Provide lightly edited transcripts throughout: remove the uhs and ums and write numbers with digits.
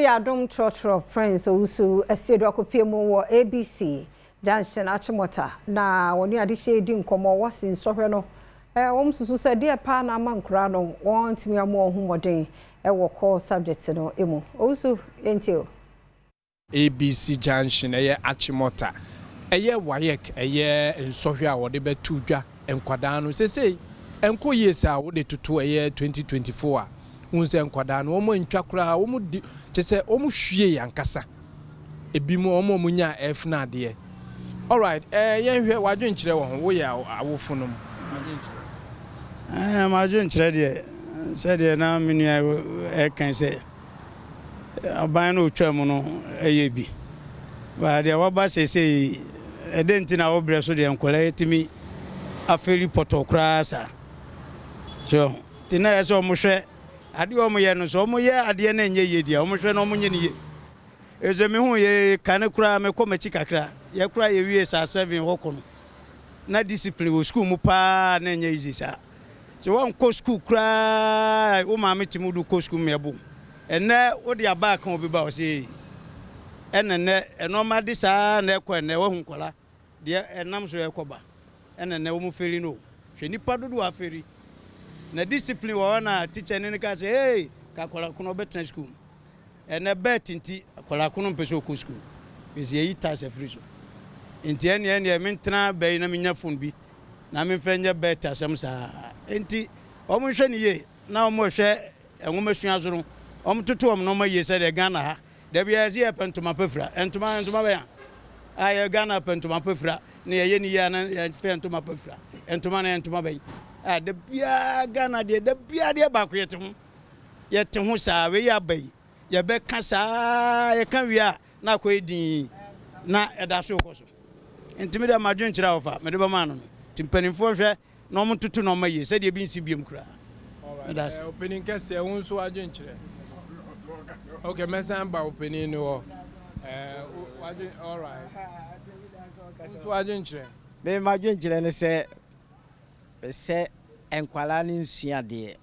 ADOM TROTRO Prince Owusu asiedu akopie mu wo ABC Junction Achimota na woni ade shedi nkomo wasi nsɔhwɛ no wom susu se de pa na amankura no won timi amo ohumoden wo call subject no emu Owusu entio ABC Junction Achimota wayek nsɔhwɛ a wode betu dwa enkwada no sesei enko yesa wode tutu 2024 a unse enkwada no omo ntwa kura omo di chese omo hwie yankasa ebi mu omo munya efna de all right yenhwe wadwenkyere wo ho wo ya awofunum madwenkyere de se de na menua kan se aban no twam no bi ba de waba sesei edenti na wo bre so de enkola etimi aferi potokra sa so tina yeso omo hwe ade omo ye no so omo ye ade na enye ye dia omo hwe na omo nye ne ye eze me hu ye kan kura me komachi kakra ye kura ye wie sa 7 hoko no na discipline wo school mu pa na enye easy sa so won ko school kura wo ma metimu du ko school me bu enne wo dia ba kan obi ba o se enne enoma di sa na ekọ enne wo hu kola de enam so ekoba enne wo mu feri no hwe nipa dodo aferi na discipline wa na teacher ni ka say hey ka kola kuno betra school ene bet nti kola kuno mpeso ko school bezi yi ta se free so nti ene mentena be na menya phone bi na me fenye bet asem sa nti omo hwe ni ye na omo hwe enwomesua zoro omo toto omo no ma ye se de Ghana ha de bia se pentoma pefra entoma be ya aye Ghana pentoma pefra ne ye ni ya na fe entoma pefra entoma na entoma be de bia Ghana de bia de ba ko yete ho sa we ya bai ye be ka sa ye kan wi a na ko edin na eda so ko so ntimi de madwen kira ofa me de ba ma no timpanimfo hwe na omo tutu no maye se de bi nsi biem kura that's opening kese won so adwen kire okay mesamba opening no all right so adwen kire me madwen kire ne se enkwala ni nsua de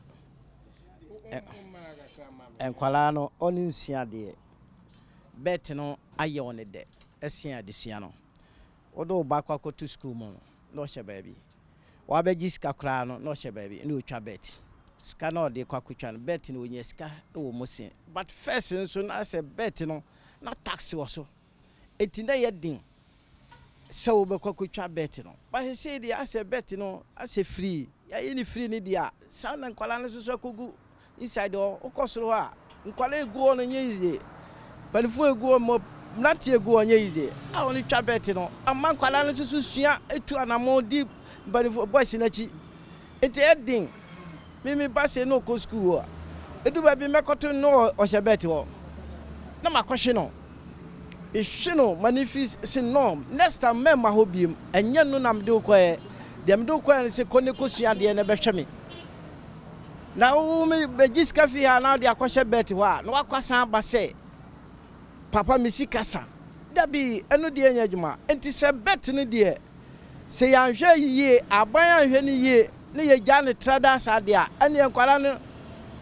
enkwala no oni nsua de bet no aye on de esia de sia no odo ba kwa to school mo no she baby wa be giska kra no she baby ni otwa bet ska no de kwa kutwa no bet no onye ska wo musin but first nso na say bet no na tax wo so etina ye din so we kwa kutwa bet no but he say the as bet no as free ya yini free ni dia sound nkwala no so kogu inside o okosoro a nkwala egu no nye ize balifo egu mo nati egu onye ize a oni twa bet no amma nkwala no so sua etu anamo di balifo boys na chi enti edin mimi passe no ko school o edu ba bi mekoto no o she bet wo na makwhwe no ehwe manifest sin no next time me ma hobiem enye no nam de ko dem do ko se ko ne ko sua de na behwe me na wo me begiska fi ha na de akwhwe bet ho a na wakwasan ba se papa mi sikasa dabi eno de enya djuma enti se bet ne de se ya hwe yie aban ahwe ne yie ne ye jane trada sa de a ene enkwala no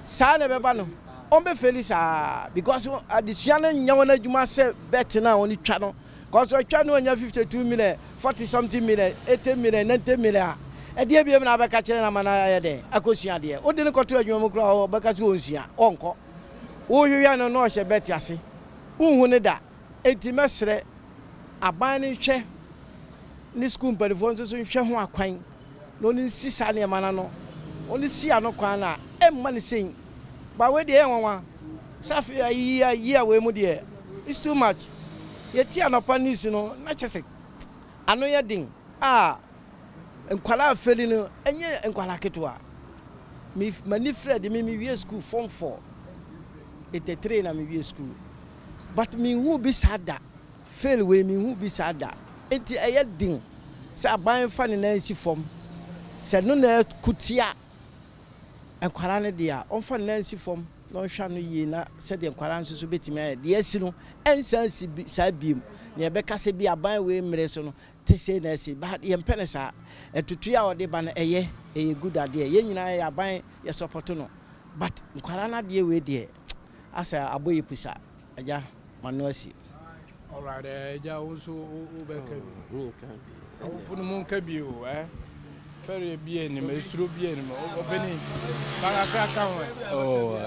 sa ne beba no on be felisa because additional nyawona djuma se bet na oni twa no cause twa no nya 52 million 40 something million 80 million 90 million e de biem na beka kire na mana ye de akosua de o de ne koto adwuma mu kura o beka so onsua onko wo hwehwe no no hye bet ase unhu ne da enti mesre aban ne hwe ni school performance so hwe ho akwan no ni sisa ne mana no oni si anokwan na emma ne sen ba we de enwa safi ayi we mu de it's too much yeti anopa news no na chese ano ya din enkwala feli no enye enkwala ketwa mi mani Fred mi wie school form 4 83 na mi wie school but mi hu bi sada fail we mi hu bi sada enti eye din sa ban fa ne nansi form se no na kutia enkwala ne dia on fa nansi form no hwa no yi na se de enkwala nso so betimi aye de asi no ensansi sa biem ne be kase bi aban we mre so no te se na asi ba ye mpene sa etutu a ode ba na eye good ade ye nyina ye aban ye support no but enkwala na de we de asa aboye pusa Aja Manuasi. All right, ja also Ubeka. Awofo mo nka bi o fere bi enim esuro bi enim obeni baka ka ho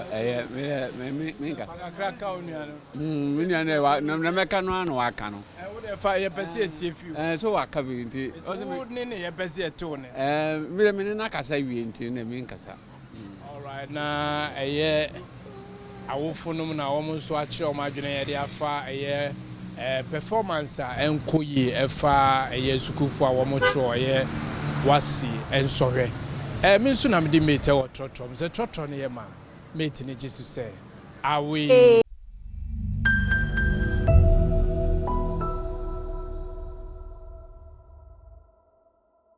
Me nka baka ka o nua no me nua na meka no ano aka no wo de fa ye pese etiefi so waka bi nti o se me ye pese eto ne me na kasa wie nti na me nkasa all right na awofo no na wo nso a kire o ma adwene ye de afa performance a enkoyi efa sukufu a wo mo tro WASSCE ensohwe me nso na me di mate wo trotro me se trotro ne ye ma mate ne jisu se awe